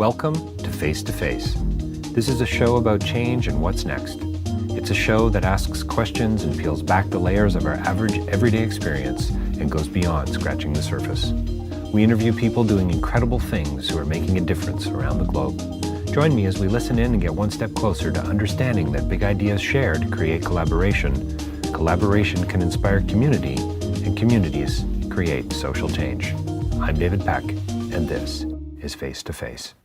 Welcome to Face to Face. This is a show about change and what's next. It's a show that asks questions and peels back the layers of our average everyday experience and goes beyond scratching the surface. We interview people doing incredible things who are making a difference around the globe. Join me as we listen in and get one step closer to understanding that big ideas shared create collaboration. Collaboration can inspire community, and communities create social change. I'm David Peck, and this is Face to Face.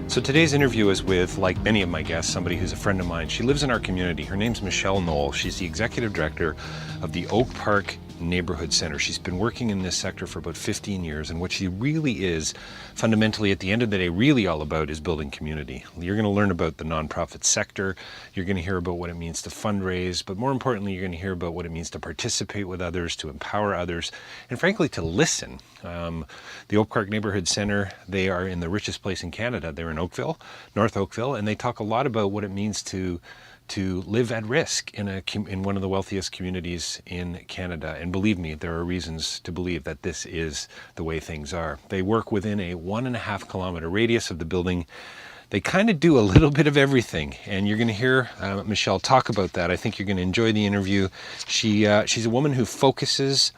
So today's interview is with, like many of my guests, somebody who's a friend of mine. She lives in our community. Her name's Knoll. She's the executive director of the Oak Park Neighbourhood Center. She's been working in this sector for about 15 years, and what she really is, fundamentally, at the end of the day, really all about is building community. You're going to learn about the nonprofit sector. You're going to hear about what it means to fundraise, but more importantly, you're going to hear about what it means to participate with others, to empower others, and frankly, to listen. The Oak Park Neighbourhood Center, they are in the richest place in Canada. They're in Oakville, North Oakville, and they talk a lot about what it means to live at risk in one of the wealthiest communities in Canada. And believe me, there are reasons to believe that this is the way things are. They work within a 1.5 kilometer radius of the building. They kind of do a little bit of everything, and you're going to hear Michelle talk about that. I think you're going to enjoy the interview. She's a woman who focuses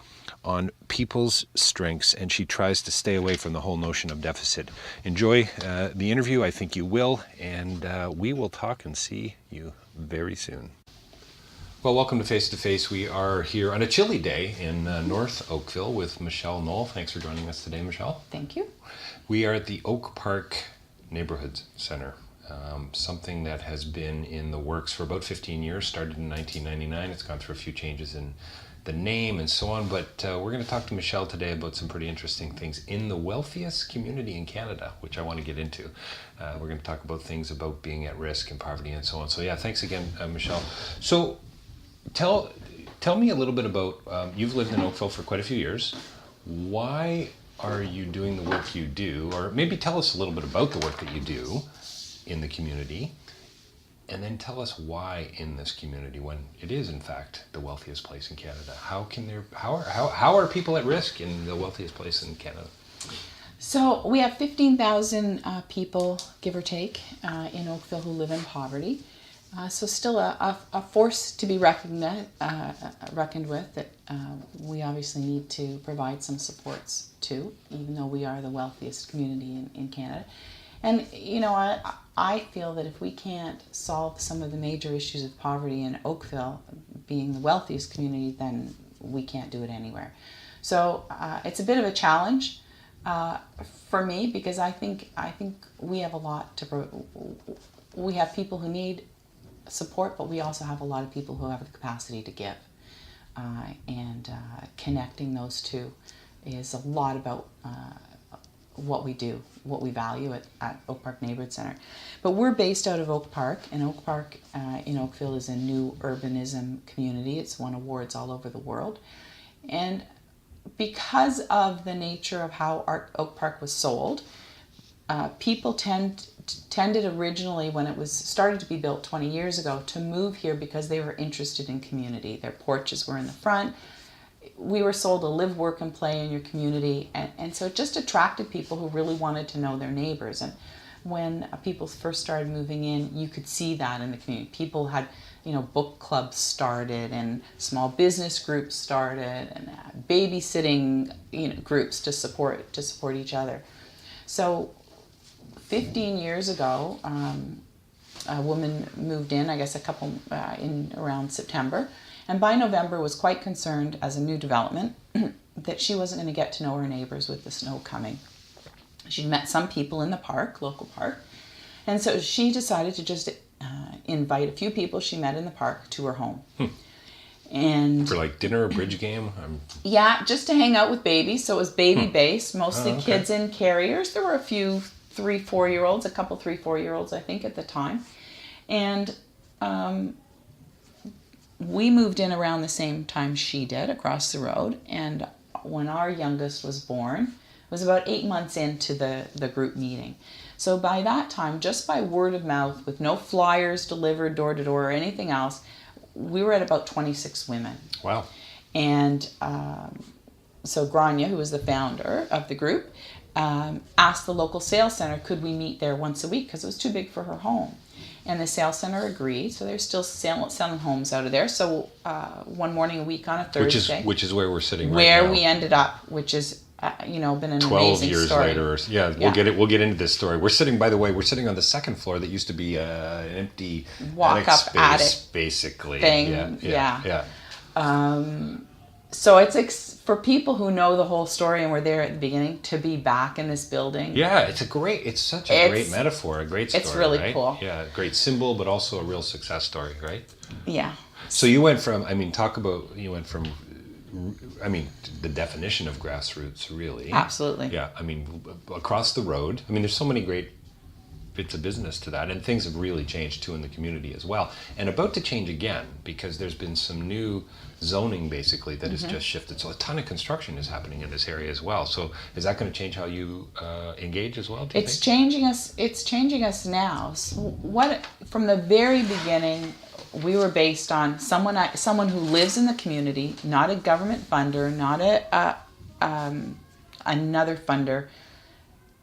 on people's strengths, and she tries to stay away from the whole notion of deficit. Enjoy the interview. I think you will, and we will talk and see you very soon. Well, welcome to Face to Face. We are here on a chilly day in North Oakville with Michelle Knoll. Thanks for joining us today, Michelle. Thank you. We are at the Oak Park Neighbourhood Center, something that has been in the works for about 15 years, started in 1999. It's gone through a few changes in the name and so on, but we're going to talk to Michelle today about some pretty interesting things in the wealthiest community in Canada, which I want to get into. We're going to talk about things about being at risk and poverty and so on. So yeah, thanks again, Michelle. So tell me a little bit about, you've lived in Oakville for quite a few years. Why are you doing the work you do? Or maybe tell us a little bit about the work that you do in the community. And then tell us why in this community, when it is in fact the wealthiest place in Canada, how are people at risk in the wealthiest place in Canada? So we have 15,000 people, give or take, in Oakville who live in poverty. So still a force to be reckoned with that we obviously need to provide some supports to, even though we are the wealthiest community in Canada. And, you know, I feel that if we can't solve some of the major issues of poverty in Oakville, being the wealthiest community, then we can't do it anywhere. So it's a bit of a challenge for me, because I think we have a lot we have people who need support, but we also have a lot of people who have the capacity to give. And connecting those two is a lot about what we do, what we value at Oak Park Neighbourhood Center. But we're based out of Oak Park, and Oak Park in Oakville is a new urbanism community. It's won awards all over the world. And because of the nature of how Oak Park was sold, people tended originally, when it was started to be built 20 years ago, to move here because they were interested in community. Their porches were in the front. We were sold to live, work, and play in your community, and so it just attracted people who really wanted to know their neighbors. And when people first started moving in, you could see that in the community. People had, book clubs started, and small business groups started, and babysitting, groups to support each other. So 15 years ago, a woman moved in, I guess in around September. And by November was quite concerned, as a new development, that she wasn't going to get to know her neighbors with the snow coming. She'd met some people in the park, local park, and so she decided to just invite a few people she met in the park to her home. And for like dinner or bridge game? Yeah, just to hang out with babies. So it was baby-based, mostly kids in carriers. There were a few 3-4-year-olds, a couple 3-4-year-olds, I think, at the time. And we moved in around the same time she did, across the road, and when our youngest was born, it was about 8 months into the group meeting. So by that time, just by word of mouth, with no flyers delivered door to door or anything else, we were at about 26 women. Wow. And so Grania, who was the founder of the group, asked the local sales center, could we meet there once a week, because it was too big for her home. And the sales center agreed, so they're still selling homes out of there. So one morning a week on a Thursday. Which is where we're sitting right where now. we ended up, which is, been an 12 amazing years story. later. We'll get into this story. We're sitting on the second floor that used to be an empty Walk-up space, basically. Thing, Yeah. So it's for people who know the whole story and were there at the beginning, to be back in this building. Yeah, it's such a great metaphor, a great story. It's really right? cool. Yeah, a great symbol, but also a real success story, right? Yeah. So you went from, the definition of grassroots, really. Absolutely. Yeah, across the road. There's so many great bits of business to that, and things have really changed too in the community as well, and about to change again, because there's been some new zoning basically that has just shifted. So a ton of construction is happening in this area as well. So is that going to change how you engage as well? Do you think? It's changing us now. So from the very beginning, we were based on someone who lives in the community, not a government funder, not another funder,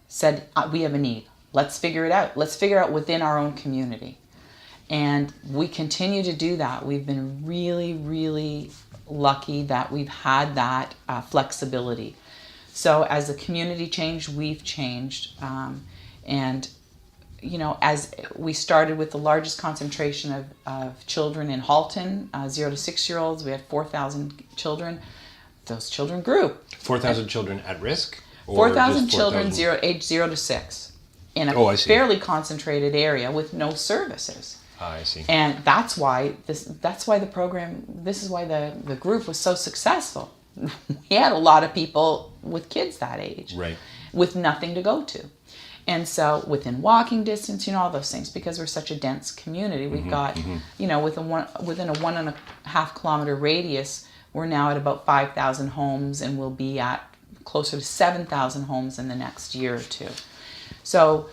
said, we have a need. Let's figure it out. Let's figure out within our own community. And we continue to do that. We've been really, really lucky that we've had that flexibility. So as the community changed, we've changed. And as we started with the largest concentration of children in Halton, 0 to 6-year-olds, we had 4,000 children. Those children grew. 4,000 children at risk? 4,000 children age 0 to 6 in a fairly concentrated area with no services. I see. And that's why the group was so successful. We had a lot of people with kids that age. Right. With nothing to go to. And so within walking distance, all those things, because we're such a dense community, we've got, within a 1.5 kilometer radius, we're now at about 5,000 homes, and we'll be at closer to 7,000 homes in the next year or two. So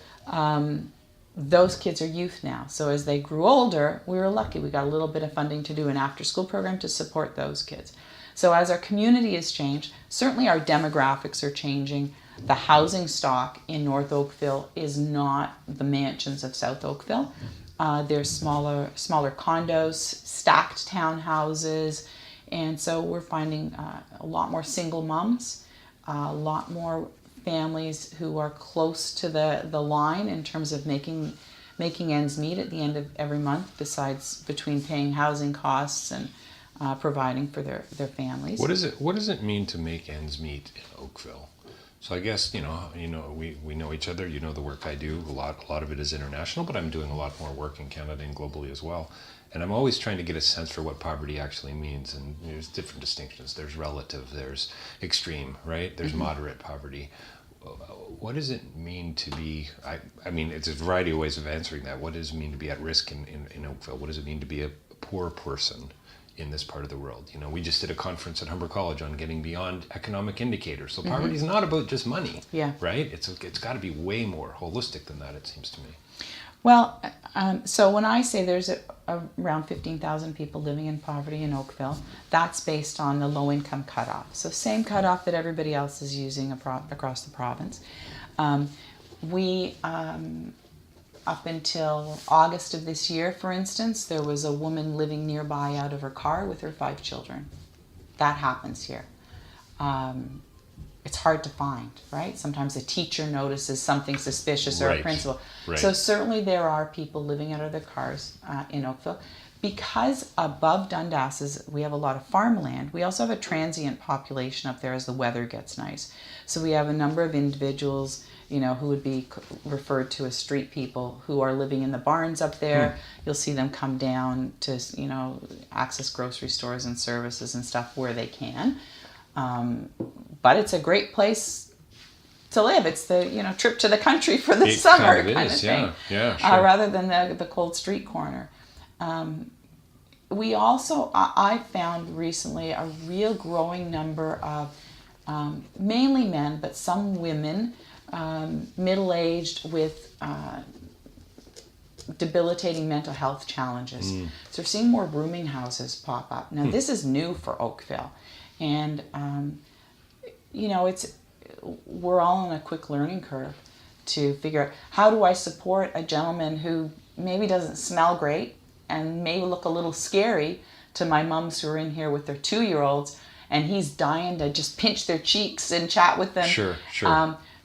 those kids are youth now. So as they grew older, we were lucky. We got a little bit of funding to do an after-school program to support those kids. So as our community has changed, certainly our demographics are changing. The housing stock in North Oakville is not the mansions of South Oakville. There's smaller condos, stacked townhouses, and so we're finding a lot more single moms, a lot more families who are close to the line in terms of making ends meet at the end of every month, besides between paying housing costs and providing for their families. What does it mean to make ends meet in Oakville? So I guess we know each other. You know the work I do. A lot of it is international, but I'm doing a lot more work in Canada and globally as well. And I'm always trying to get a sense for what poverty actually means. And there's different distinctions. There's relative. There's extreme. Right. There's moderate poverty. What does it mean to be? It's a variety of ways of answering that. What does it mean to be at risk in Oakville? What does it mean to be a poor person in this part of the world? We just did a conference at Humber College on getting beyond economic indicators. So poverty is not about just money, right? It's got to be way more holistic than that, it seems to me. Well, so when I say there's around 15,000 people living in poverty in Oakville, that's based on the low-income cutoff. So same cutoff that everybody else is using across the province. Up until August of this year, for instance, there was a woman living nearby out of her car with her 5 children. That happens here. It's hard to find, right? Sometimes a teacher notices something suspicious, or a principal. Right. So certainly there are people living out of their cars in Oakville. Because above Dundas we have a lot of farmland, we also have a transient population up there as the weather gets nice. So we have a number of individuals who would be referred to as street people, who are living in the barns up there. You'll see them come down to, access grocery stores and services and stuff where they can. But it's a great place to live. It's the, trip to the country for the summer kind of thing. Yeah, sure. Rather than the cold street corner. We also, I found recently a real growing number of mainly men, but some women middle-aged with debilitating mental health challenges. So we're seeing more rooming houses pop up. Now this is new for Oakville, and we're all on a quick learning curve to figure out, how do I support a gentleman who maybe doesn't smell great and may look a little scary to my mums who are in here with their 2-year-olds, and he's dying to just pinch their cheeks and chat with them. Sure.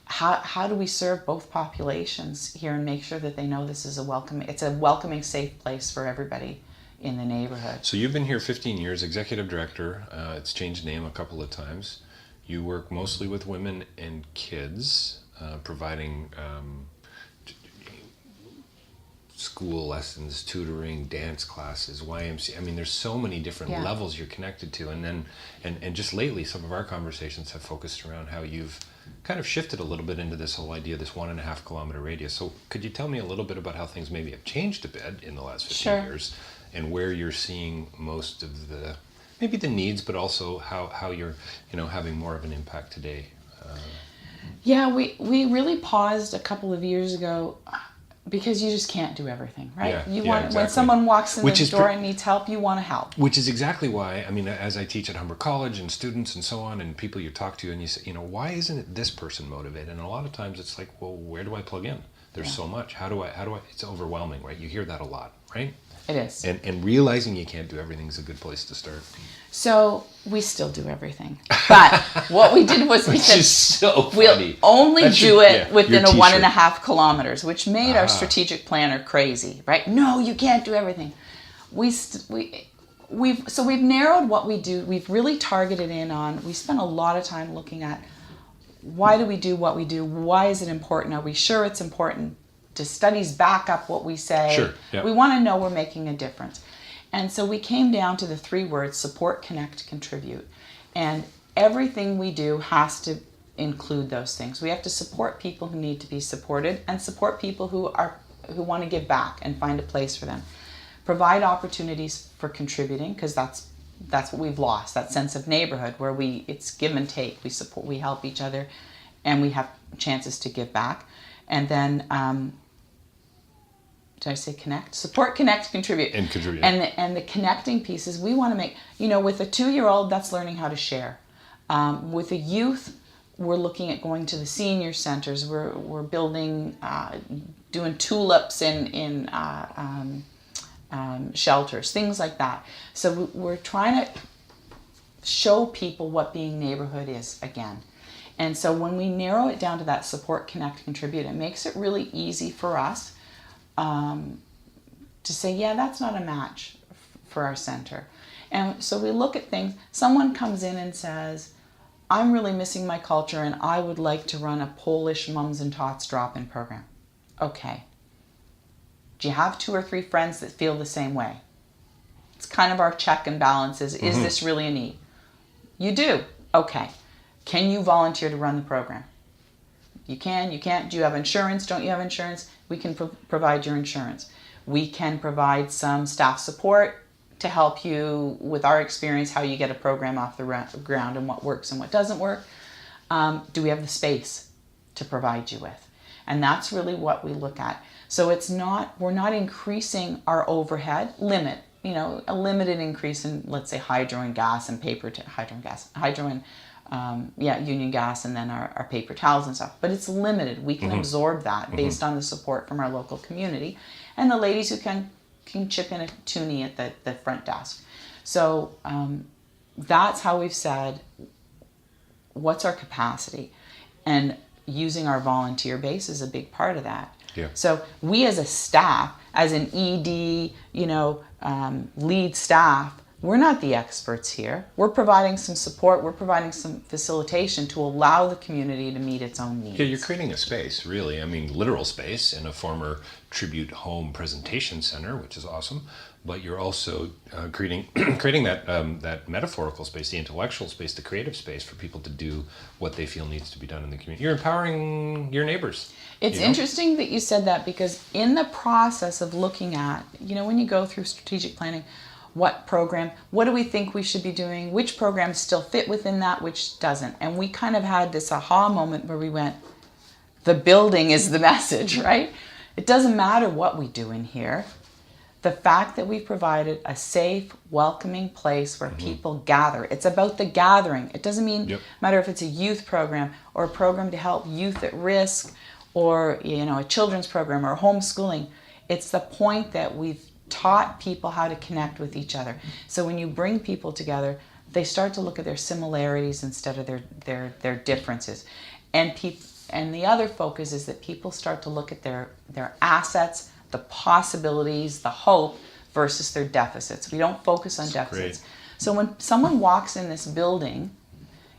How do we serve both populations here and make sure that they know this is it's a welcoming, safe place for everybody in the neighborhood? So you've been here 15 years, executive director. It's changed name a couple of times. You work mostly with women and kids, providing school lessons, tutoring, dance classes, YMCA. I mean, there's so many different levels you're connected to. And then, and just lately, some of our conversations have focused around how you've kind of shifted a little bit into this whole idea, this 1.5 kilometer radius. So could you tell me a little bit about how things maybe have changed a bit in the last 15 years, and where you're seeing most of maybe the needs, but also how you're, having more of an impact today? We really paused a couple of years ago, because you just can't do everything, right? Exactly. When someone walks in the door and needs help, you want to help. Which is exactly why, I mean, as I teach at Humber College and students and so on, and people you talk to, and you say, why isn't it this person motivated? And a lot of times it's like, well, where do I plug in? There's so much. How do I, it's overwhelming, right? You hear that a lot, right? It is. And realizing you can't do everything is a good place to start. So we still do everything. But what we did was we said, so we'll only do it within a 1.5 kilometers, which made our strategic planner crazy, right? No, you can't do everything. We've narrowed what we do. We've really targeted in on, we spent a lot of time looking at, why do we do what we do? Why is it important? Are we sure it's important? Do studies back up what we say? Sure. Yeah. We want to know we're making a difference. And so we came down to the 3 words: support, connect, contribute. And everything we do has to include those things. We have to support people who need to be supported, and support people who want to give back and find a place for them. Provide opportunities for contributing, because that's what we've lost, that sense of neighborhood where it's give and take. We support, we help each other, and we have chances to give back. And then did I say connect? Support, connect, contribute. And contribute. And the connecting pieces, we want to make, with a 2-year-old, that's learning how to share. With a youth, we're looking at going to the senior centers. We're building, doing tulips in shelters, things like that. So we're trying to show people what being neighborhood is again. And so when we narrow it down to that support, connect, contribute, it makes it really easy for us to say, that's not a match for our center. And so we look at things. Someone comes in and says, I'm really missing my culture and I would like to run a Polish mums and tots drop-in program. Okay. Do you have 2 or 3 friends that feel the same way? It's kind of our check and balances. Is this really a need? You do. Okay. Can you volunteer to run the program? You can, you can't. Do you have insurance? Don't you have insurance? We can provide your insurance. We can provide some staff support to help you with our experience, how you get a program off the ground and what works and what doesn't work. Do we have the space to provide you with? And that's really what we look at. So we're not increasing our overhead limit, a limited increase in, let's say, hydro and gas and union gas, and then our paper towels and stuff. But it's limited. We can absorb that based on the support from our local community and the ladies who can chip in a toonie at the front desk. So that's how we've said, what's our capacity? And using our volunteer base is a big part of that. Yeah. So we as a staff, as an ED, lead staff, we're not the experts here. We're providing some support. We're providing some facilitation to allow the community to meet its own needs. Yeah, you're creating a space, really. I mean, literal space in a former tribute home presentation center, which is awesome. But you're also creating that metaphorical space, the intellectual space, the creative space for people to do what they feel needs to be done in the community. You're empowering your neighbors. It's interesting that you said that, because in the process of looking at, when you go through strategic planning, what do we think we should be doing? Which programs still fit within that, which doesn't? And we kind of had this aha moment where we went, the building is the message, right? It doesn't matter what we do in here. The fact that we've provided a safe, welcoming place where people gather. It's about the gathering. It doesn't matter if it's a youth program or a program to help youth at risk or a children's program or homeschooling. It's the point that we've taught people how to connect with each other. So when you bring people together, they start to look at their similarities instead of their differences. And the other focus is that people start to look at their assets, the possibilities, the hope versus their deficits. We don't focus on deficits. Great. So when someone walks in this building,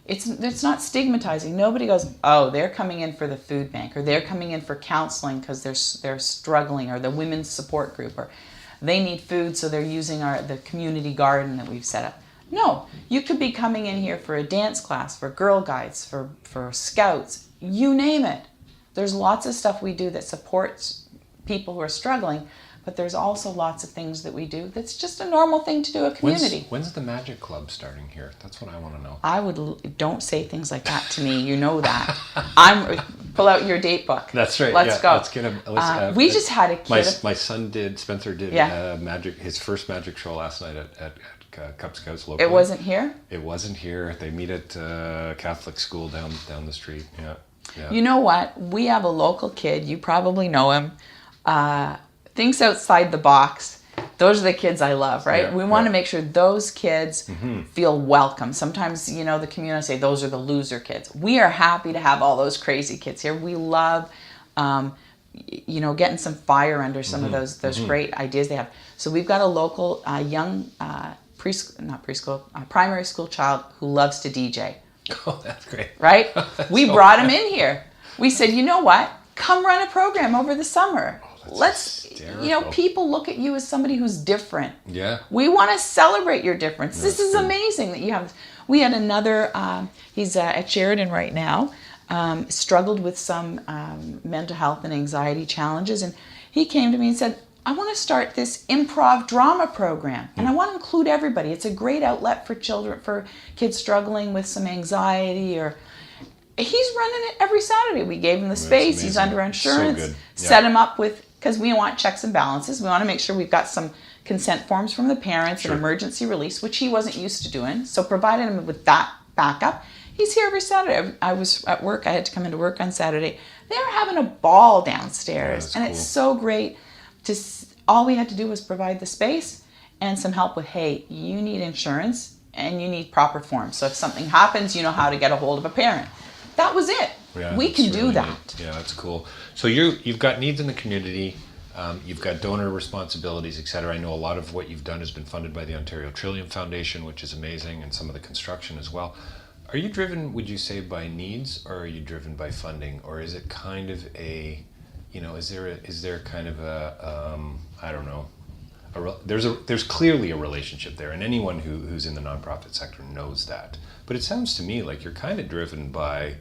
it's not stigmatizing. Nobody goes, oh, they're coming in for the food bank, or they're coming in for counseling because they're struggling, or the women's support group, or they need food so they're using the community garden that we've set up. No, you could be coming in here for a dance class, for Girl Guides, for Scouts, you name it. There's lots of stuff we do that supports people who are struggling, but there's also lots of things that we do that's just a normal thing to do a community. When's the Magic Club starting here? That's what I want to know. Don't say things like that to me. You know that. Pull out your date book. That's right. Let's go. Let's get him. We just had a kid. My son Spencer did his first magic show last night at Cub Scouts locally. It wasn't here? It wasn't here. They meet at Catholic school down the street. Yeah. You know what? We have a local kid. You probably know him. Thinks outside the box. Those are the kids I love, right? Yeah, we want to make sure those kids feel welcome. Sometimes, the community say those are the loser kids. We are happy to have all those crazy kids here. We love, getting some fire under some of those great ideas they have. So we've got a local young primary school child who loves to DJ. Oh, that's great. Right? We brought him in here. We said, you know what? Come run a program over the summer. Let's, people look at you as somebody who's different. Yeah. We want to celebrate your difference. This is amazing that you have. We had another, he's at Sheridan right now, struggled with some mental health and anxiety challenges. And he came to me and said, I want to start this improv drama program. And I want to include everybody. It's a great outlet for kids struggling with some anxiety or... He's running it every Saturday. We gave him the space. He's under insurance. So good. Set him up with, because we want checks and balances. We want to make sure we've got some consent forms from the parents and emergency release, which he wasn't used to doing. So provided him with that backup. He's here every Saturday. I was at work. I had to come into work on Saturday. They were having a ball downstairs. And it's so great. All we had to do was provide the space and some help with, hey, you need insurance and you need proper forms. So if something happens, you know how to get a hold of a parent. That was it. Yeah, we can do that. Neat. Yeah, that's cool. So you've got needs in the community, you've got donor responsibilities, etc. I know a lot of what you've done has been funded by the Ontario Trillium Foundation, which is amazing, and some of the construction as well. Are you driven, would you say, by needs, or are you driven by funding, or is it kind of a, is there kind of a, I don't know, there's clearly a relationship there, and anyone who's in the nonprofit sector knows that. But it sounds to me like you're kind of driven by,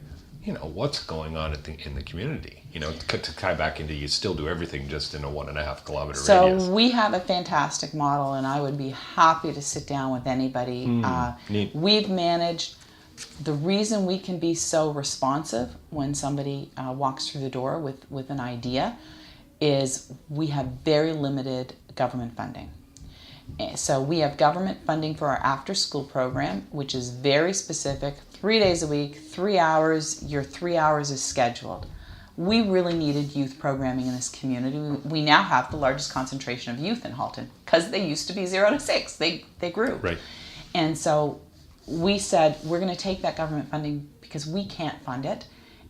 what's going on in the community. To tie back into you still do everything just in a 1.5 kilometer radius. So we have a fantastic model, and I would be happy to sit down with anybody. Neat. We've managed. The reason we can be so responsive when somebody walks through the door with an idea is we have very limited government funding. So we have government funding for our after-school program, which is very specific, 3 days a week, 3 hours, your 3 hours is scheduled. We really needed youth programming in this community. We now have the largest concentration of youth in Halton because they used to be 0 to 6. They grew. Right. And so we said, we're going to take that government funding because we can't fund it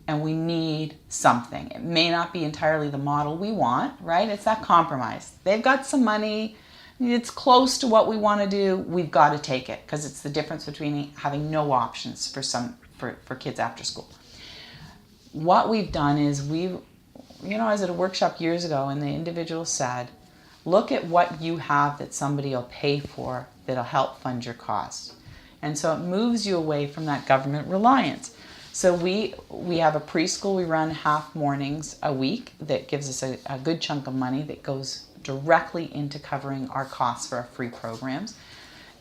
and we need something. It may not be entirely the model we want, right? It's that compromise. They've got some money. It's close to what we want to do. We've got to take it because it's the difference between having no options for kids after school. What we've done is I was at a workshop years ago and the individual said, look at what you have that somebody will pay for that'll help fund your costs. And so it moves you away from that government reliance. So we have a preschool we run half mornings a week that gives us a good chunk of money that goes directly into covering our costs for our free programs.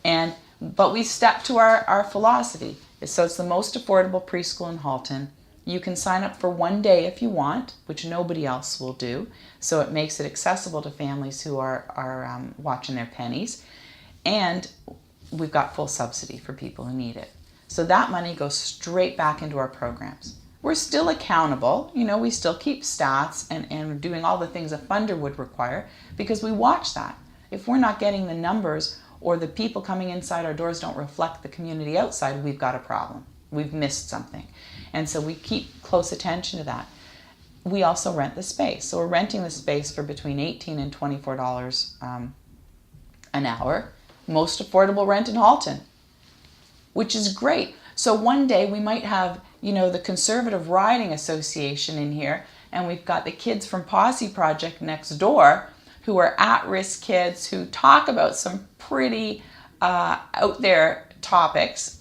But we stuck to our philosophy. So it's the most affordable preschool in Halton. You can sign up for one day if you want, which nobody else will do. So it makes it accessible to families who are watching their pennies. And we've got full subsidy for people who need it. So that money goes straight back into our programs. We're still accountable. We still keep stats and doing all the things a funder would require because we watch that. If we're not getting the numbers or the people coming inside our doors don't reflect the community outside, we've got a problem. We've missed something. And so we keep close attention to that. We also rent the space. So we're renting the space for between $18 and $24 an hour. Most affordable rent in Halton, which is great. So one day we might have, the Conservative Riding Association in here, and we've got the kids from Posse Project next door who are at-risk kids who talk about some pretty out there topics,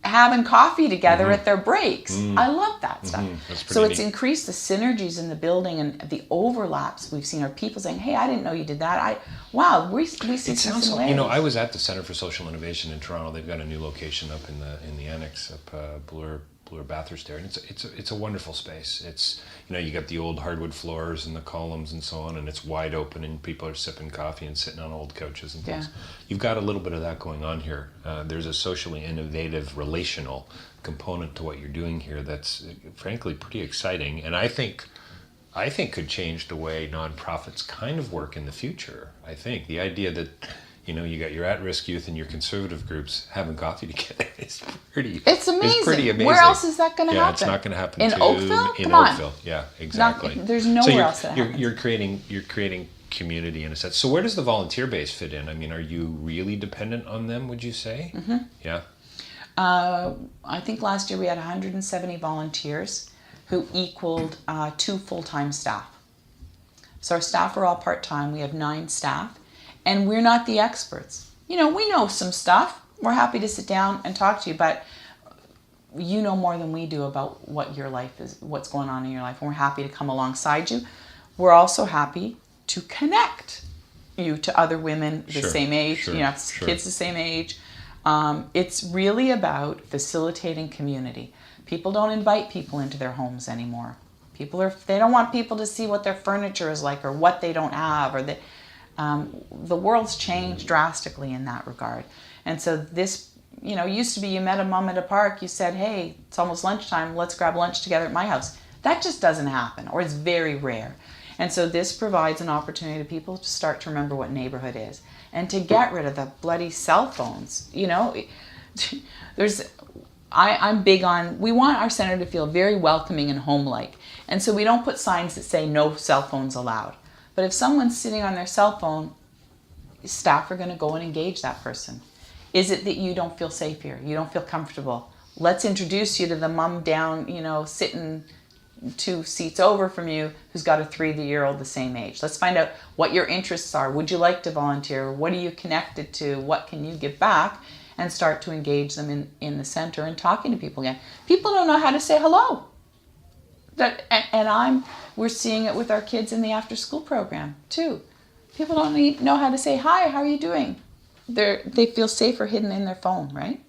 having coffee together at their breaks. I love that stuff. So it's increased the synergies in the building and the overlaps we've seen. Are people saying, "Hey, I didn't know you did that." We see. It sounds like, I was at the Center for Social Innovation in Toronto. They've got a new location up in the annex up Bloor Bathurst there, and it's a wonderful space. It's you got the old hardwood floors and the columns and so on, and it's wide open, and people are sipping coffee and sitting on old couches and things. You've got a little bit of that going on here. There's a socially innovative, relational component to what you're doing here that's frankly pretty exciting, and I think could change the way nonprofits kind of work in the future. I think the idea that you got your at-risk youth and your conservative groups having coffee together. It's amazing. It's pretty amazing. Where else is that going to happen? Yeah, it's not going to happen in Oakville. In Oakville, yeah, exactly. There's nowhere else that happens. You're creating community in a sense. So where does the volunteer base fit in? I mean, are you really dependent on them? Would you say? Mm-hmm. Yeah. I think last year we had 170 volunteers who equaled 2 full-time staff. So our staff are all part-time. We have 9 staff. And we're not the experts. We know some stuff. We're happy to sit down and talk to you, but you know more than we do about what your life is, what's going on in your life, and we're happy to come alongside you. We're also happy to connect you to other women the same age, kids the same age. It's really about facilitating community. People don't invite people into their homes anymore. They don't want people to see what their furniture is like or what they don't have, or that. The world's changed drastically in that regard. And so this, used to be you met a mom at a park, you said, "Hey, it's almost lunchtime, let's grab lunch together at my house." That just doesn't happen, or it's very rare. And so this provides an opportunity to people to start to remember what neighborhood is and to get rid of the bloody cell phones. I'm big on, we want our center to feel very welcoming and home-like. And so we don't put signs that say no cell phones allowed. But if someone's sitting on their cell phone, staff are going to go and engage that person. Is it that you don't feel safe here? You don't feel comfortable? Let's introduce you to the mom down, sitting 2 seats over from you who's got a 3-year-old the same age. Let's find out what your interests are. Would you like to volunteer? What are you connected to? What can you give back? And start to engage them in the center and talking to people again. People don't know how to say hello. We're seeing it with our kids in the after-school program too. People don't know how to say hi. How are you doing? They feel safer hidden in their phone, right?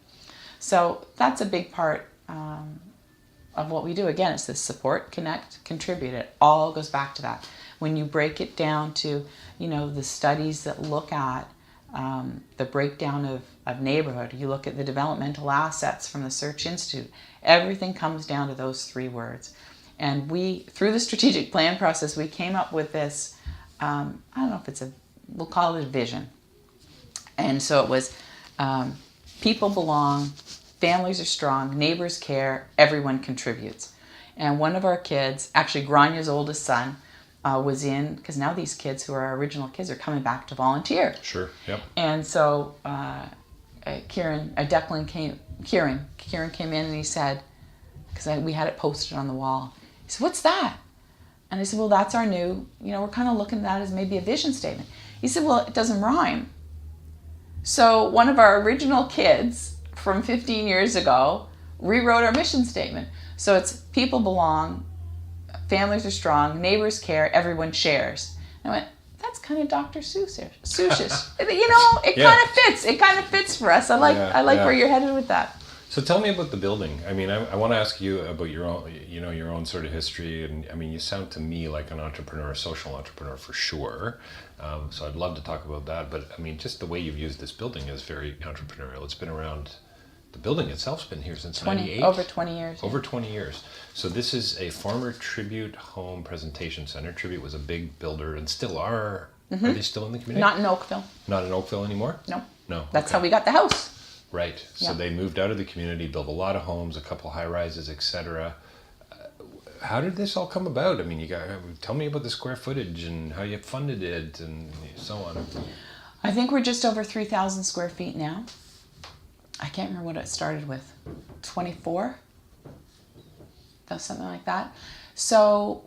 So that's a big part of what we do. Again, it's this support, connect, contribute. It all goes back to that. When you break it down to the studies that look at the breakdown of neighborhood, you look at the developmental assets from the Search Institute. Everything comes down to those 3 words. And through the strategic plan process, we came up with this, I don't know if we'll call it a vision. And so it was, people belong, families are strong, neighbors care, everyone contributes. And one of our kids, actually Granya's oldest son, was in, because now these kids who are our original kids are coming back to volunteer. Sure, yep. And so Kieran came in and he said, because we had it posted on the wall, he said, "What's that?" And I said, "Well, that's our new, we're kind of looking at that as maybe a vision statement." He said, "Well, it doesn't rhyme." So one of our original kids from 15 years ago rewrote our mission statement. So it's people belong, families are strong, neighbors care, everyone shares. And I went, that's kind of Dr. Seussish. It kind of fits. It kind of fits for us. I like where you're headed with that. So tell me about the building. I mean, I want to ask you about your own, your own sort of history. And I mean, you sound to me like an entrepreneur, a social entrepreneur for sure. So I'd love to talk about that. But I mean, just the way you've used this building is very entrepreneurial. It's been around, the building itself's been here since 98. Over 20 years. Over 20 years. So this is a former Tribute Home Presentation Center. Tribute was a big builder and still are. Mm-hmm. Are they still in the community? Not in Oakville. Not in Oakville anymore? No. No. That's how we got the house. Right. So they moved out of the community, built a lot of homes, a couple high rises, etc. How did this all come about? I mean, tell me about the square footage and how you funded it and so on. I think we're just over 3,000 square feet now. I can't remember what it started with. 24? That's something like that. So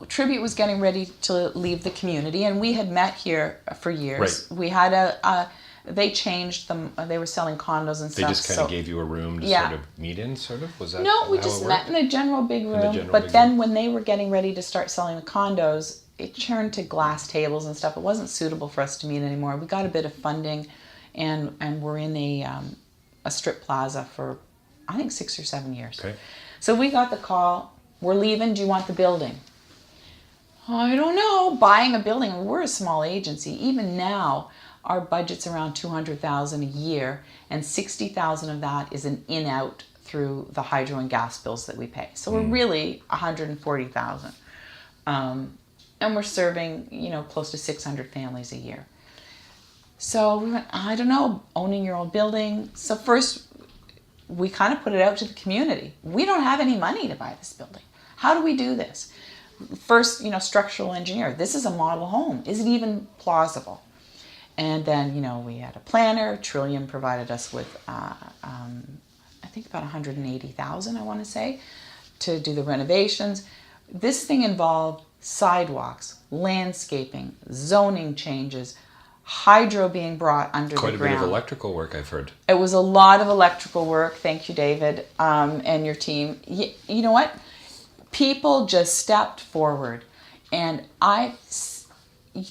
Tribute was getting ready to leave the community, and we had met here for years. Right. We had they changed them. They were selling condos and stuff. They just kind of gave you a room to sort of meet in, sort of? Was that No, we just met in a general big room. But then when they were getting ready to start selling the condos, it turned to glass tables and stuff. It wasn't suitable for us to meet anymore. We got a bit of funding, and we're in a strip plaza for, I think, 6 or 7 years. Okay. So we got the call, we're leaving, do you want the building? I don't know, buying a building, we're a small agency. Even now, our budget's around $200,000 a year, and $60,000 of that is an in-out through the hydro and gas bills that we pay. So we're really $140,000. And we're serving, close to 600 families a year. So we went, I don't know, owning your own building. So first, we kind of put it out to the community. We don't have any money to buy this building. How do we do this? First, structural engineer. This is a model home. Is it even plausible? And then, we had a planner. Trillium provided us with, I think about $180,000, I want to say, to do the renovations. This thing involved sidewalks, landscaping, zoning changes, hydro being brought under the ground. Quite a bit of electrical work, I've heard. It was a lot of electrical work. Thank you, David, and your team. You know what? People just stepped forward, and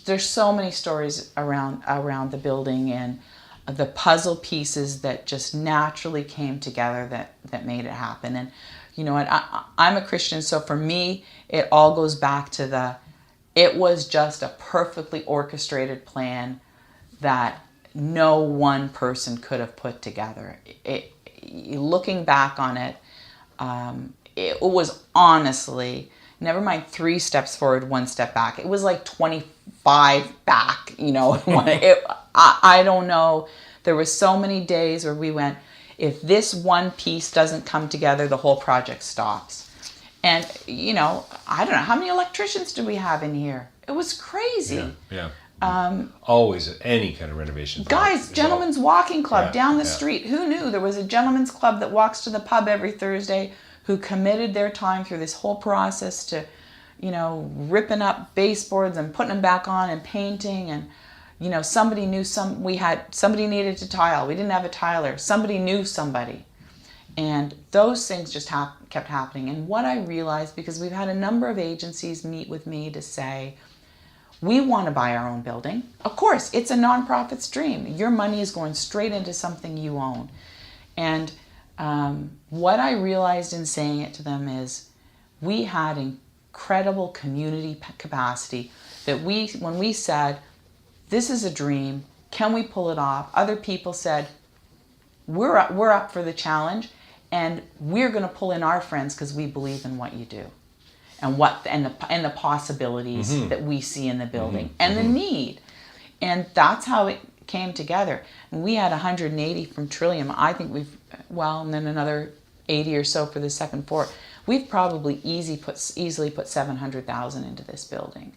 there's so many stories around the building and the puzzle pieces that just naturally came together that made it happen. And you know what? I'm a Christian, so for me, it all goes back to it was just a perfectly orchestrated plan that no one person could have put together. Looking back on it, it was honestly, never mind 3 steps forward, 1 step back. It was like 25 back, I don't know. There were so many days where we went, if this one piece doesn't come together, the whole project stops. And, I don't know, how many electricians do we have in here? It was crazy. Yeah. Always any kind of renovation. Guys, Gentlemen's Walking Club down the street. Who knew there was a gentleman's club that walks to the pub every Thursday who committed their time through this whole process to, ripping up baseboards and putting them back on and painting. And, somebody knew somebody needed to tile. We didn't have a tiler. Somebody knew somebody. And those things just kept happening. And what I realized, because we've had a number of agencies meet with me to say, we want to buy our own building. Of course, it's a nonprofit's dream. Your money is going straight into something you own. And what I realized in saying it to them is we had incredible community capacity that when we said, this is a dream, can we pull it off? Other people said, we're up for the challenge, and we're going to pull in our friends because we believe in what you do. And the possibilities that we see in the building and the need. And that's how it came together. And we had 180 from Trillium. I think and then another 80 or so for the second floor. We've probably easily put $700,000 into this building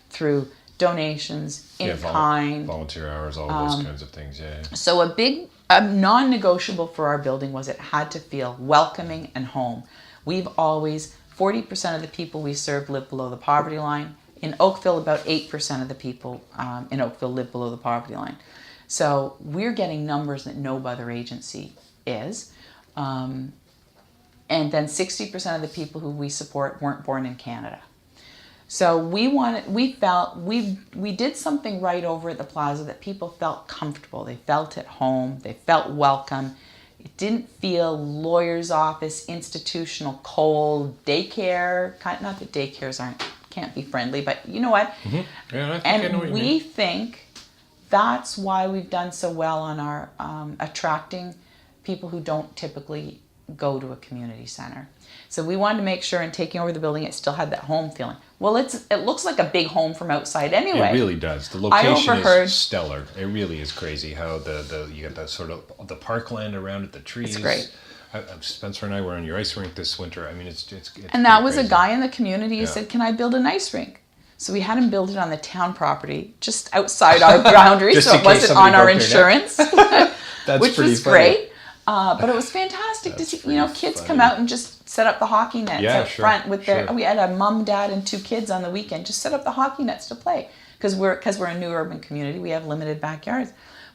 through donations, in kind. Volunteer hours, all those kinds of things, So a non-negotiable for our building was it had to feel welcoming and home. 40% of the people we serve live below the poverty line. In Oakville, about 8% of the people in Oakville live below the poverty line. So we're getting numbers that no other agency is. And then 60% of the people who we support weren't born in Canada. So we felt we did something right over at the plaza that people felt comfortable. They felt at home. They felt welcome. It didn't feel lawyer's office, institutional, cold, daycare. Not that daycares can't be friendly, but you know what? Mm-hmm. Yeah, I think and I know what you we mean. think that's why we've done so well on our attracting people who don't typically go to a community center. So we wanted to make sure in taking over the building, it still had that home feeling. Well, it looks like a big home from outside anyway. It really does. The location overheard- is stellar. It really is crazy how you got that sort of the parkland around it, the trees. It's great. Spencer and I were on your ice rink this winter. I mean, it's And that pretty was crazy. a guy in the community who Yeah. said, "Can I build an ice rink?" So we had him build it on the town property, just outside our boundaries, Just so in it case wasn't somebody on our broke their neck. insurance, That's which pretty was funny. great. But it was fantastic to see, kids come out and just set up the hockey nets out front with their. Sure. We had a mom, dad, and 2 kids on the weekend. Just set up the hockey nets to play because we're a new urban community. We have limited backyards.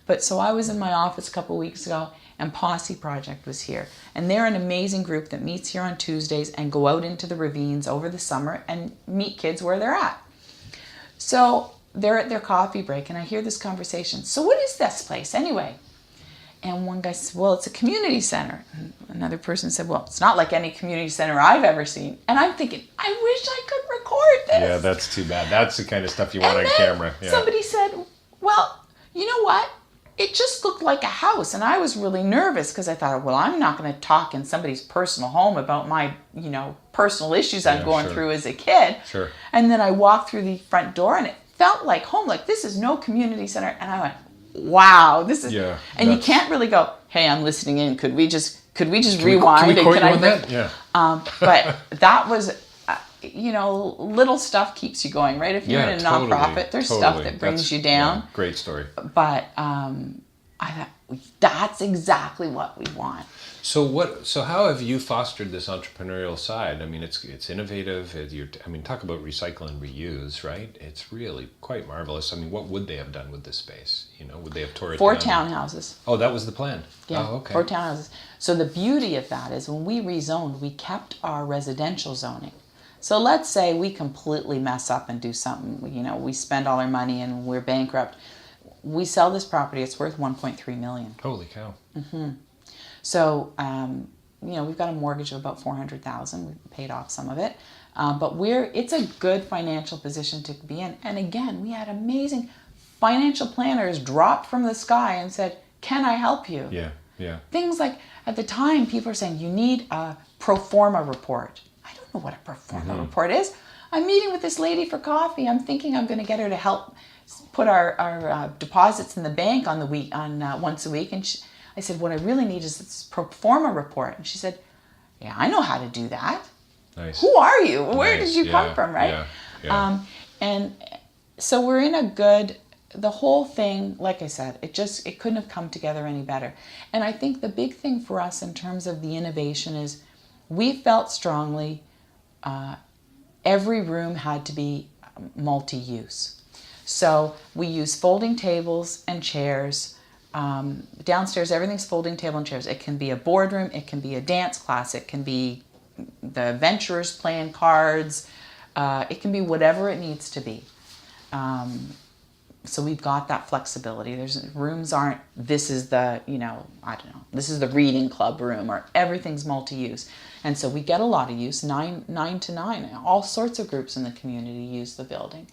But so I was in my office a couple of weeks ago, and Posse Project was here, and they're an amazing group that meets here on Tuesdays and go out into the ravines over the summer and meet kids where they're at. So they're at their coffee break, and I hear this conversation. So what is this place anyway? And one guy said, well, it's a community center. And another person said, well, it's not like any community center I've ever seen. And I'm thinking, I wish I could record this. Yeah, that's too bad. That's the kind of stuff you want And on then camera. Yeah. somebody said, well, you know what? It just looked like a house. And I was really nervous because I thought, well, I'm not going to talk in somebody's personal home about my, personal issues I'm going through as a kid. Sure. And then I walked through the front door and it felt like home. Like, this is no community center. And I went, wow, this is, and you can't really go, hey, I'm listening in. Could we just rewind? Can we and on that? Yeah. But that was, little stuff keeps you going, right? If you're in a nonprofit, there's stuff that brings you down. Yeah, great story. But I thought that's exactly what we want. So how have you fostered this entrepreneurial side? I mean, it's innovative. Talk about recycle and reuse, right? It's really quite marvelous. I mean, what would they have done with this space? Would they have tore it 4 down? townhouses. Oh, that was the plan. Yeah, Oh, okay. 4 townhouses. So the beauty of that is when we rezoned, we kept our residential zoning. So let's say we completely mess up and do something, we spend all our money and we're bankrupt. We sell this property, it's worth $1.3 million. Holy cow. Mm-hmm. So, we've got a mortgage of about $400,000. We paid off some of it. But it's a good financial position to be in. And again, we had amazing financial planners drop from the sky and said, can I help you? Yeah. Things like, at the time, people are saying, you need a pro forma report. I don't know what a pro forma report is. I'm meeting with this lady for coffee. I'm thinking I'm going to get her to help put our deposits in the bank once a week. And I said, what I really need is this pro forma report. And she said, yeah, I know how to do that. Nice. Who are you? Where did you come from, right? Yeah. And so we're in the whole thing, like I said, it couldn't have come together any better. And I think the big thing for us in terms of the innovation is we felt strongly every room had to be multi-use. So we use folding tables and chairs. Downstairs, everything's folding table and chairs. It can be a boardroom, it can be a dance class, it can be the venturers playing cards, it can be whatever it needs to be. So we've got that flexibility. Rooms aren't, this is the, this is the reading club room, or everything's multi-use. And so we get a lot of use, 9 to 9. All sorts of groups in the community use the building.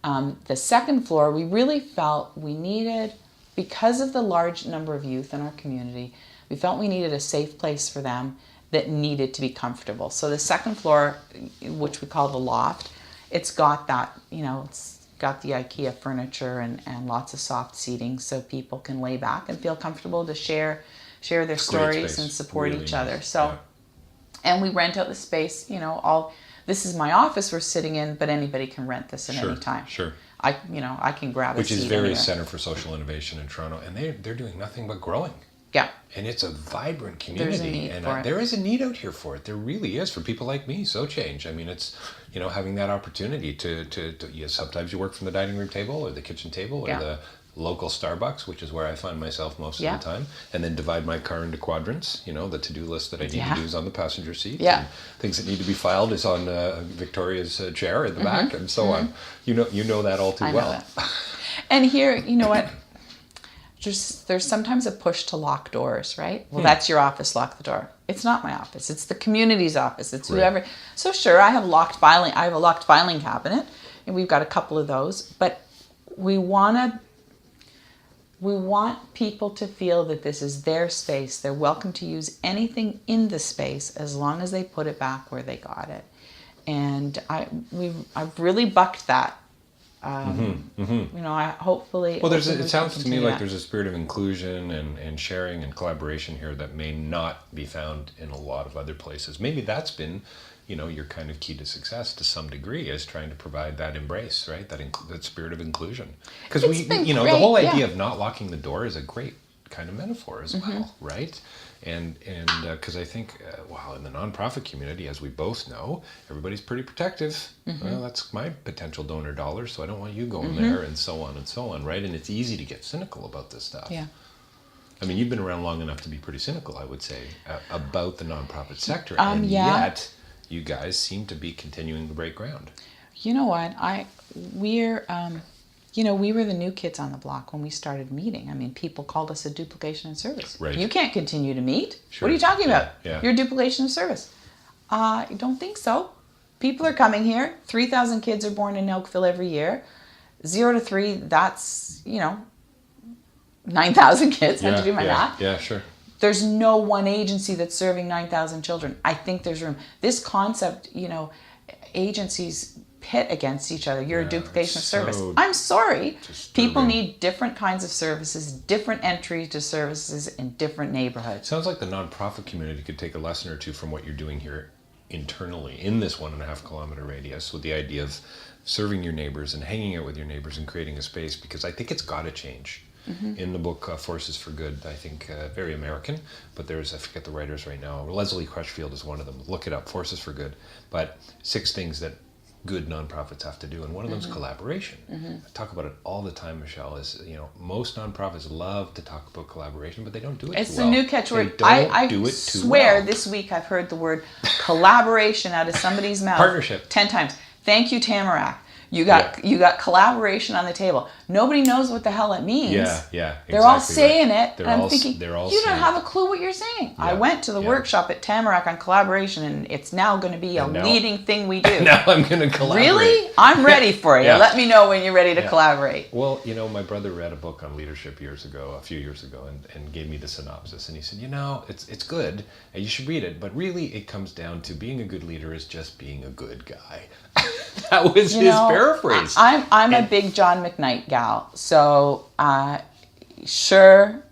The second floor, we really felt we needed, because of the large number of youth in our community, we felt we needed a safe place for them that needed to be comfortable. So the second floor, which we call the loft, it's got that, it's got the IKEA furniture and lots of soft seating so people can lay back and feel comfortable to share their stories and support each other. So, and we rent out the space, this is my office we're sitting in, but anybody can rent this at any time. Sure. I can grab a seat. Which is very anywhere. Center for Social Innovation in Toronto, and they're doing nothing but growing. Yeah. And it's a vibrant community. There's a need for it. There is a need out here for it. There really is, for people like me, so change. I mean, it's, having that opportunity to sometimes you work from the dining room table or the kitchen table or the local Starbucks, which is where I find myself most of the time, and then divide my car into quadrants. The to-do list that I need to do is on the passenger seat. Yeah. And things that need to be filed is on Victoria's chair in the back, and so on. You know that all too well. And here, you know what? there's sometimes a push to lock doors, right? Well, that's your office, lock the door. It's not my office. It's the community's office. It's whoever. So sure, I have a locked filing cabinet, and we've got a couple of those, but we want people to feel that this is their space. They're welcome to use anything in the space as long as they put it back where they got it. And I've really bucked that. I hopefully. Well, it sounds to me like there's a spirit of inclusion and sharing and collaboration here that may not be found in a lot of other places. Maybe that's been, your kind of key to success to some degree, is trying to provide that embrace, right? That spirit of inclusion. Because the whole idea of not locking the door is a great kind of metaphor as well, right? And because I think, in the nonprofit community, as we both know, everybody's pretty protective. Well, that's my potential donor dollar, so I don't want you going there, and so on, right? And it's easy to get cynical about this stuff. Yeah. I mean, you've been around long enough to be pretty cynical, I would say, about the nonprofit sector, and yet you guys seem to be continuing to break ground. You know what? We were the new kids on the block when we started meeting. I mean, people called us a duplication of service. Right. You can't continue to meet. Sure. What are you talking about? Yeah. You're a duplication of service. I don't think so. People are coming here. 3,000 kids are born in Oakville every year. 0 to 3, that's, 9,000 kids. I have to do my math. Yeah, sure. There's no one agency that's serving 9,000 children. I think there's room. This concept, agencies pit against each other. You're a duplication of service. I'm sorry. People need different kinds of services, different entry to services in different neighborhoods. Sounds like the nonprofit community could take a lesson or two from what you're doing here internally in this 1.5 kilometer radius, with the idea of serving your neighbors and hanging out with your neighbors and creating a space, because I think it's got to change. In the book Forces for Good, I think very American, but I forget the writers right now. Leslie Crutchfield is one of them. Look it up, Forces for Good. But 6 things that good nonprofits have to do, and one of them is collaboration. I talk about it all the time, Michelle, is, most nonprofits love to talk about collaboration, but they don't do it It's too the well. new catchword. I swear this week I've heard the word collaboration out of somebody's mouth. Partnership. 10 times. Thank you, Tamarack. You got collaboration on the table. Nobody knows what the hell it means. Yeah, exactly. They're all saying it, and I'm thinking, you don't have a clue what you're saying. I went to the workshop at Tamarack on collaboration, and it's now going to be a leading thing we do. Now I'm going to collaborate. Really? I'm ready for you. Let me know when you're ready to collaborate. Well, my brother read a book on leadership a few years ago, and gave me the synopsis. And he said, it's good, and you should read it, but really it comes down to being a good leader is just being a good guy. That was his paraphrase. I'm a big John McKnight gal, so sure,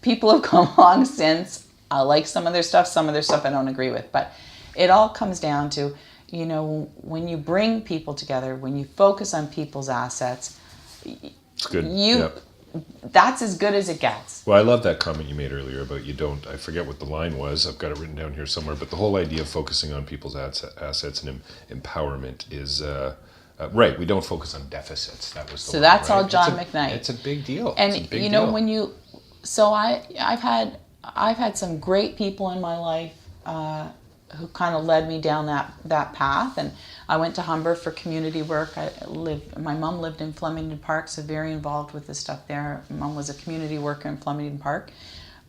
people have come along since. I like some of their stuff I don't agree with, but it all comes down to, when you bring people together, when you focus on people's assets, it's good. That's as good as it gets. Well, I love that comment you made earlier about I forget what the line was. I've got it written down here somewhere, but the whole idea of focusing on people's assets and empowerment is right. We don't focus on deficits. That was the line, that's right? all John McKnight. It's a big deal. And it's a big deal. when you, so I've had some great people in my life who kind of led me down that path, and I went to Humber for community work. My mom lived in Flemingdon Park, so very involved with the stuff there. Mom was a community worker in Flemingdon Park.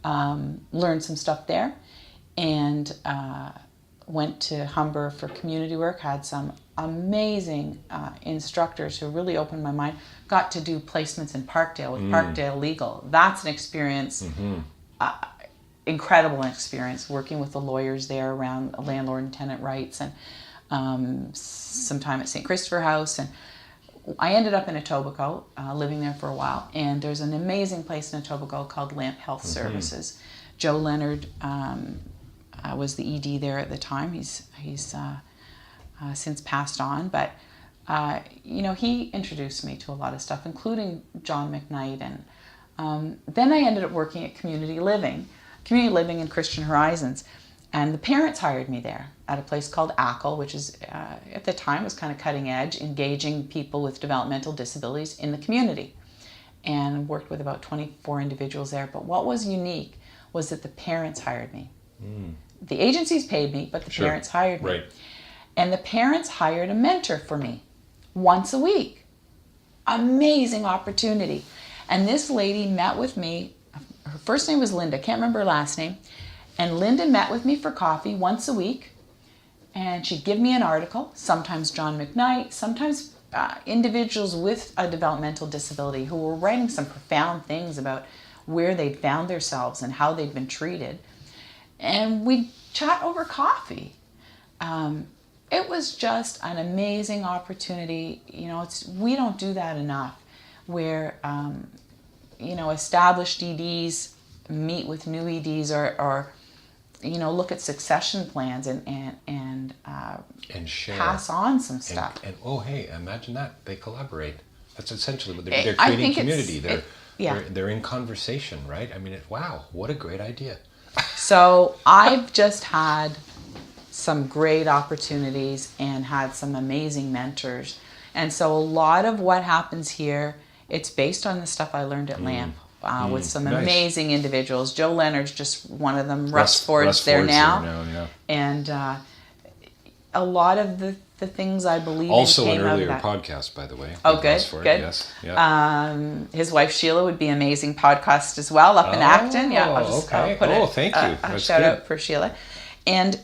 Learned some stuff there, and went to Humber for community work. Had some amazing instructors who really opened my mind. Got to do placements in Parkdale with Parkdale Legal. That's an experience. Incredible experience working with the lawyers there around landlord and tenant rights, and some time at St. Christopher House, and I ended up in Etobicoke, living there for a while, and there's an amazing place in Etobicoke called Lamp Health Services. Joe Leonard was the ED there at the time. He's since passed on, but he introduced me to a lot of stuff, including John McKnight, and then I ended up working at Community Living in Christian Horizons. And the parents hired me there at a place called ACL, which is, at the time, was kind of cutting edge, engaging people with developmental disabilities in the community. And worked with about 24 individuals there. But what was unique was that the parents hired me. The agencies paid me, but the parents hired me. Right. And the parents hired a mentor for me once a week. Amazing opportunity. And this lady met with me. Her first name was Linda. Can't remember her last name. And Linda met with me for coffee once a week. And she'd give me an article, sometimes John McKnight, sometimes individuals with a developmental disability who were writing some profound things about where they'd found themselves and how they'd been treated. And we'd chat over coffee. It was just an amazing opportunity. You know, we don't do that enough, where you know, established EDs meet with new EDs, or you know, look at succession plans and share, pass on some stuff. And oh, hey, imagine that they collaborate. That's essentially what they're creating community. They're in conversation, right? I mean, wow, what a great idea. So I've just had some great opportunities and had some amazing mentors. And so a lot of what happens here, it's based on the stuff I learned at LAMP with some amazing individuals. Joe Leonard's just one of them. Russ Ford's there now. And a lot of the things I believe also in came an earlier out of that. podcast, by the way. Oh, good, good. Yes, yeah. His wife Sheila would be an amazing podcast as well, up in Acton. Yeah, I'll just put thank you. a shout out for Sheila. And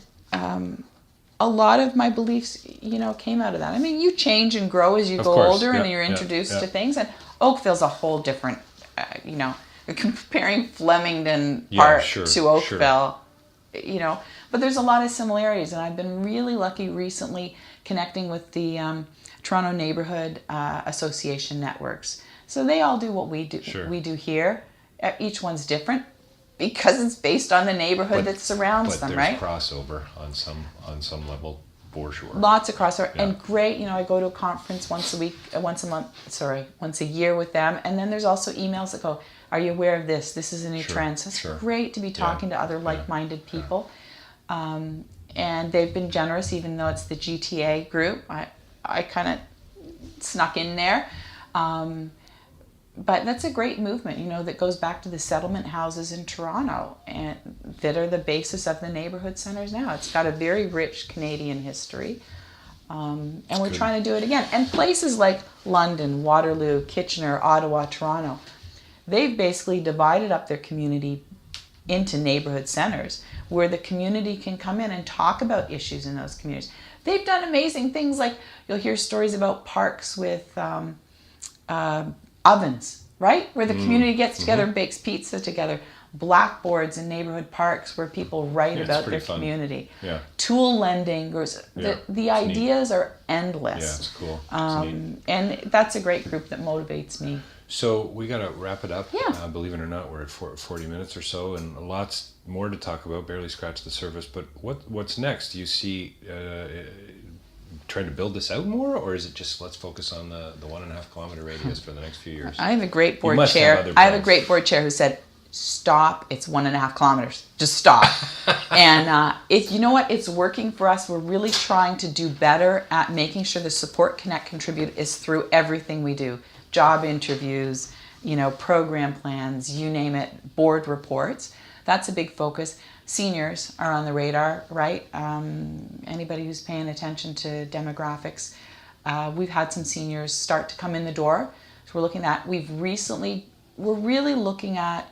a lot of my beliefs, you know, came out of that. I mean, you change and grow as you go older, and you're introduced to things. And Oakville's a whole different, you know, comparing Flemingdon Park to Oakville, you know. But there's a lot of similarities, and I've been really lucky recently connecting with the Toronto Neighbourhood Association networks. So they all do what we do. We do here. Each one's different because it's based on the neighborhood that surrounds them, right? But there's crossover on some level for sure. Lots of crossover, and great. You know, I go to a conference once a year with them, and then there's also emails that go, "Are you aware of this? This is a new trend." So it's great to be talking to other like-minded people. And they've been generous, even though it's the GTA group. I kind of snuck in there. But that's a great movement, you know, that goes back to the settlement houses in Toronto and that are the basis of the neighborhood centers now. It's got a very rich Canadian history. And we're trying to do it again. And places like London, Waterloo, Kitchener, Ottawa, Toronto, they've basically divided up their community into neighborhood centers where the community can come in and talk about issues in those communities. They've done amazing things, like you'll hear stories about parks with ovens, right? Where the community gets together and bakes pizza together. Blackboards in neighborhood parks where people write about their community. Yeah. Tool lending. The ideas are endless. Yeah, it's cool. And that's a great group that motivates me. So we got to wrap it up. Yeah. Believe it or not, we're at 40 minutes or so, and lots more to talk about. Barely scratched the surface. But what's next? Do you see trying to build this out more, or is it just let's focus on the 1.5 kilometer radius for the next few years? I have a great board chair. I have a great board chair who said, "Stop! It's 1.5 kilometers. Just stop." And you know what? It's working for us. We're really trying to do better at making sure the support, connect, contribute is through everything we do. Job interviews, you know, program plans, you name it, board reports. That's a big focus. Seniors are on the radar, right? Anybody who's paying attention to demographics. We've had some seniors start to come in the door. So we're looking at, we're really looking at,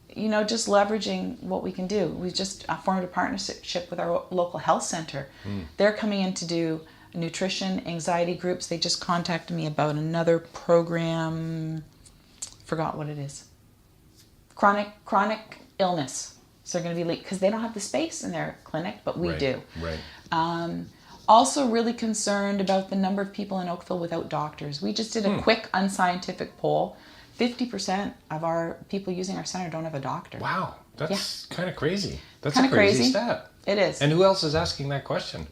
you know, just leveraging what we can do. We just formed a partnership with our local health center. They're coming in to do nutrition, anxiety groups. They just contacted me about another program. Forgot what it is. Chronic illness. So they're going to be because they don't have the space in their clinic, but we do. Right. Also really concerned about the number of people in Oakville without doctors. We just did a quick unscientific poll. 50% of our people using our center don't have a doctor. Wow, that's kind of crazy. That's a crazy stat. It is. And who else is asking that question?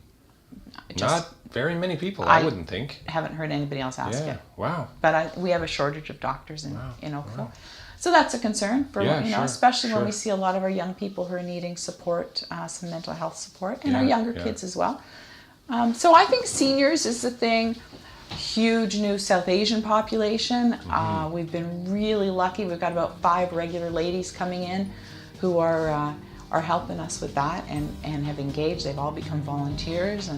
Not very many people, I wouldn't think. Haven't heard anybody else ask it. Wow. But we have a shortage of doctors in Oakville. Wow. So that's a concern for especially when we see a lot of our young people who are needing support, some mental health support, and our younger kids as well. So I think seniors is the thing. Huge new South Asian population. We've been really lucky. We've got about 5 regular ladies coming in who are helping us with that and have engaged. They've all become volunteers.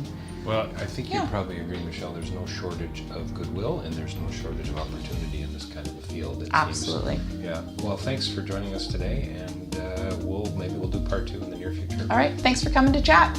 Well, I think you probably agree, Michelle, there's no shortage of goodwill and there's no shortage of opportunity in this kind of a field. Absolutely. Yeah. Well, thanks for joining us today, and maybe we'll do part 2 in the near future. All right. Thanks for coming to chat.